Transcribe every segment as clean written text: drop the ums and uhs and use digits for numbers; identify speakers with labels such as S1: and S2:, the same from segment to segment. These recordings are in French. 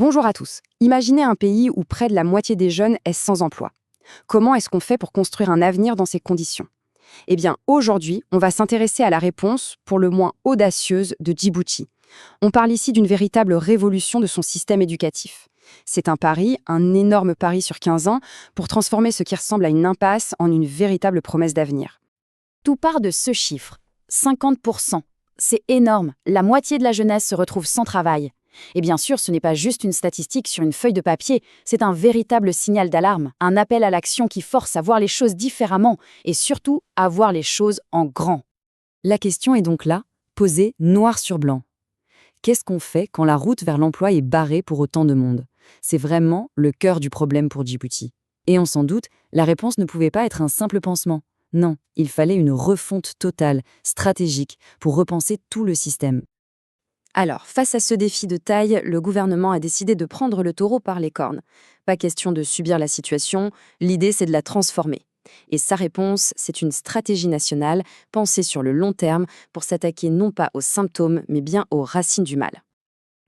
S1: Bonjour à tous. Imaginez un pays où près de la moitié des jeunes est sans emploi. Comment est-ce qu'on fait pour construire un avenir dans ces conditions? Eh bien, aujourd'hui, on va s'intéresser à la réponse, pour le moins audacieuse, de Djibouti. On parle ici d'une véritable révolution de son système éducatif. C'est un pari, un énorme pari sur 15 ans, pour transformer ce qui ressemble à une impasse en une véritable promesse d'avenir.
S2: Tout part de ce chiffre, 50%. C'est énorme, la moitié de la jeunesse se retrouve sans travail. Et bien sûr, ce n'est pas juste une statistique sur une feuille de papier, c'est un véritable signal d'alarme, un appel à l'action qui force à voir les choses différemment et surtout à voir les choses en grand.
S3: La question est donc là, posée noir sur blanc. Qu'est-ce qu'on fait quand la route vers l'emploi est barrée pour autant de monde? C'est vraiment le cœur du problème pour Djibouti. Et on s'en doute, la réponse ne pouvait pas être un simple pansement. Non, il fallait une refonte totale, stratégique, pour repenser tout le système.
S1: Alors, face à ce défi de taille, le gouvernement a décidé de prendre le taureau par les cornes. Pas question de subir la situation, l'idée c'est de la transformer. Et sa réponse, c'est une stratégie nationale pensée sur le long terme pour s'attaquer non pas aux symptômes, mais bien aux racines du mal.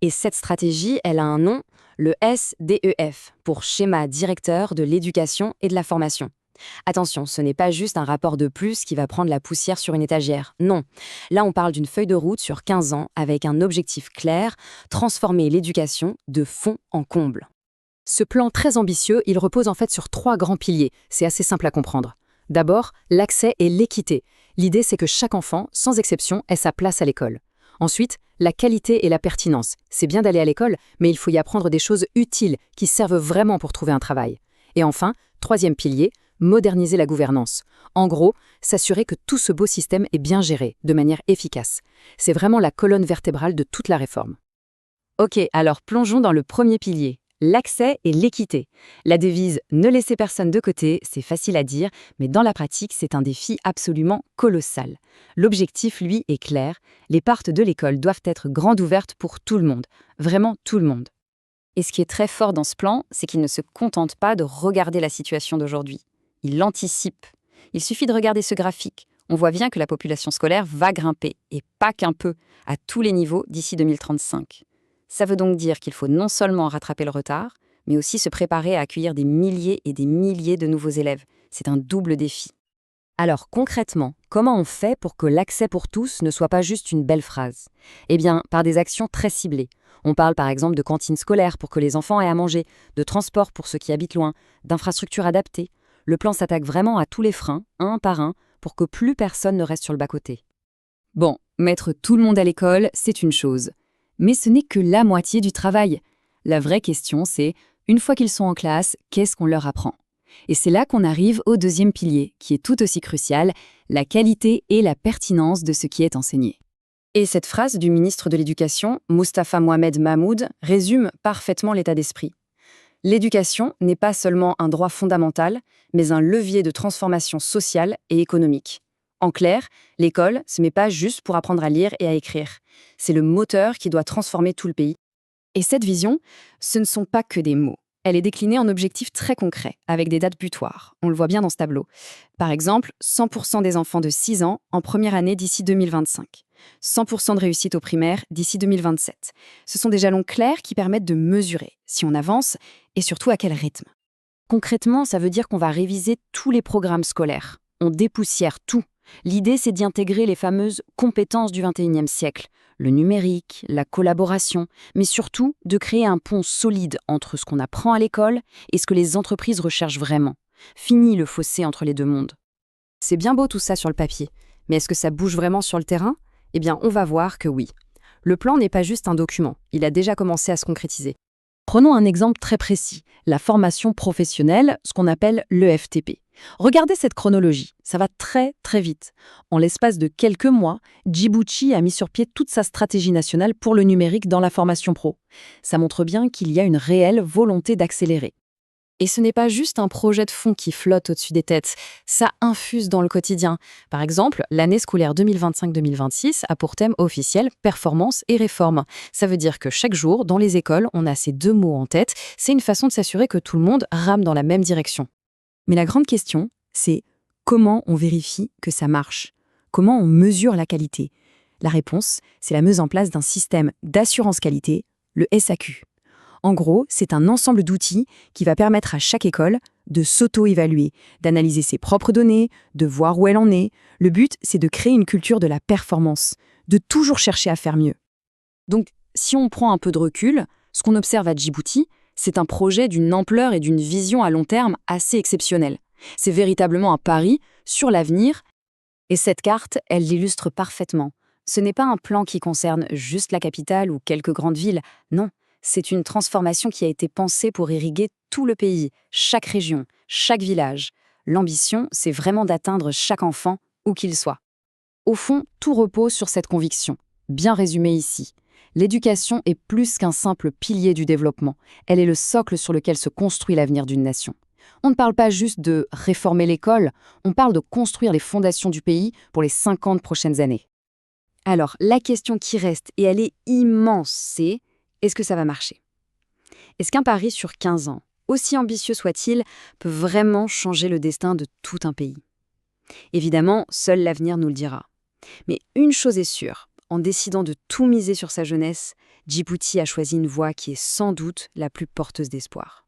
S1: Et cette stratégie, elle a un nom, le SDEF, pour Schéma directeur de l'éducation et de la formation. Attention, ce n'est pas juste un rapport de plus qui va prendre la poussière sur une étagère. Non, là on parle d'une feuille de route sur 15 ans avec un objectif clair, transformer l'éducation de fond en comble.
S4: Ce plan très ambitieux, il repose en fait sur 3 grands piliers. C'est assez simple à comprendre. D'abord, l'accès et l'équité. L'idée, c'est que chaque enfant, sans exception, ait sa place à l'école. Ensuite, la qualité et la pertinence. C'est bien d'aller à l'école, mais il faut y apprendre des choses utiles qui servent vraiment pour trouver un travail. Et enfin, troisième pilier, moderniser la gouvernance. En gros, s'assurer que tout ce beau système est bien géré, de manière efficace. C'est vraiment la colonne vertébrale de toute la réforme.
S1: Ok, alors plongeons dans le premier pilier, l'accès et l'équité. La devise « ne laissez personne de côté », c'est facile à dire, mais dans la pratique, c'est un défi absolument colossal. L'objectif, lui, est clair. Les portes de l'école doivent être grandes ouvertes pour tout le monde, vraiment tout le monde.
S2: Et ce qui est très fort dans ce plan, c'est qu'il ne se contente pas de regarder la situation d'aujourd'hui. Il l'anticipe. Il suffit de regarder ce graphique. On voit bien que la population scolaire va grimper, et pas qu'un peu, à tous les niveaux d'ici 2035. Ça veut donc dire qu'il faut non seulement rattraper le retard, mais aussi se préparer à accueillir des milliers et des milliers de nouveaux élèves. C'est un double défi.
S3: Alors concrètement, comment on fait pour que l'accès pour tous ne soit pas juste une belle phrase? Eh bien, par des actions très ciblées. On parle par exemple de cantines scolaires pour que les enfants aient à manger, de transport pour ceux qui habitent loin, d'infrastructures adaptées. Le plan s'attaque vraiment à tous les freins, un par un, pour que plus personne ne reste sur le bas-côté.
S4: Bon, mettre tout le monde à l'école, c'est une chose. Mais ce n'est que la moitié du travail. La vraie question, c'est, une fois qu'ils sont en classe, qu'est-ce qu'on leur apprend? Et c'est là qu'on arrive au deuxième pilier, qui est tout aussi crucial, la qualité et la pertinence de ce qui est enseigné.
S1: Et cette phrase du ministre de l'Éducation, Moustapha Mohamed Mahmoud, résume parfaitement l'état d'esprit. L'éducation n'est pas seulement un droit fondamental, mais un levier de transformation sociale et économique. En clair, l'école, ce n'est pas juste pour apprendre à lire et à écrire. C'est le moteur qui doit transformer tout le pays. Et cette vision, ce ne sont pas que des mots. Elle est déclinée en objectifs très concrets, avec des dates butoirs. On le voit bien dans ce tableau. Par exemple, 100% des enfants de 6 ans en première année d'ici 2025. 100% de réussite au primaire d'ici 2027. Ce sont des jalons clairs qui permettent de mesurer si on avance et surtout à quel rythme. Concrètement, ça veut dire qu'on va réviser tous les programmes scolaires. On dépoussière tout. L'idée, c'est d'y intégrer les fameuses compétences du XXIe siècle. Le numérique, la collaboration, mais surtout de créer un pont solide entre ce qu'on apprend à l'école et ce que les entreprises recherchent vraiment. Fini le fossé entre les deux mondes. C'est bien beau tout ça sur le papier, mais est-ce que ça bouge vraiment sur le terrain? Eh bien, on va voir que oui. Le plan n'est pas juste un document, il a déjà commencé à se concrétiser.
S4: Prenons un exemple très précis, la formation professionnelle, ce qu'on appelle l'EFTP. Regardez cette chronologie, ça va très très vite. En l'espace de quelques mois, Djibouti a mis sur pied toute sa stratégie nationale pour le numérique dans la formation pro. Ça montre bien qu'il y a une réelle volonté d'accélérer.
S1: Et ce n'est pas juste un projet de fond qui flotte au-dessus des têtes, ça infuse dans le quotidien. Par exemple, l'année scolaire 2025-2026 a pour thème officiel performance et réforme. Ça veut dire que chaque jour, dans les écoles, on a ces deux mots en tête. C'est une façon de s'assurer que tout le monde rame dans la même direction.
S3: Mais la grande question, c'est comment on vérifie que ça marche? Comment on mesure la qualité? La réponse, c'est la mise en place d'un système d'assurance qualité, le SAQ.
S5: En gros, c'est un ensemble d'outils qui va permettre à chaque école de s'auto-évaluer, d'analyser ses propres données, de voir où elle en est. Le but, c'est de créer une culture de la performance, de toujours chercher à faire mieux.
S1: Donc, si on prend un peu de recul, ce qu'on observe à Djibouti, c'est un projet d'une ampleur et d'une vision à long terme assez exceptionnelle. C'est véritablement un pari sur l'avenir, et cette carte, elle l'illustre parfaitement. Ce n'est pas un plan qui concerne juste la capitale ou quelques grandes villes, non, c'est une transformation qui a été pensée pour irriguer tout le pays, chaque région, chaque village. L'ambition, c'est vraiment d'atteindre chaque enfant, où qu'il soit.
S3: Au fond, tout repose sur cette conviction, bien résumée ici. L'éducation est plus qu'un simple pilier du développement, elle est le socle sur lequel se construit l'avenir d'une nation. On ne parle pas juste de réformer l'école, on parle de construire les fondations du pays pour les 50 prochaines années.
S1: Alors, la question qui reste, et elle est immense, c'est est-ce que ça va marcher? Est-ce qu'un pari sur 15 ans, aussi ambitieux soit-il, peut vraiment changer le destin de tout un pays? Évidemment, seul l'avenir nous le dira. Mais une chose est sûre, en décidant de tout miser sur sa jeunesse, Djibouti a choisi une voie qui est sans doute la plus porteuse d'espoir.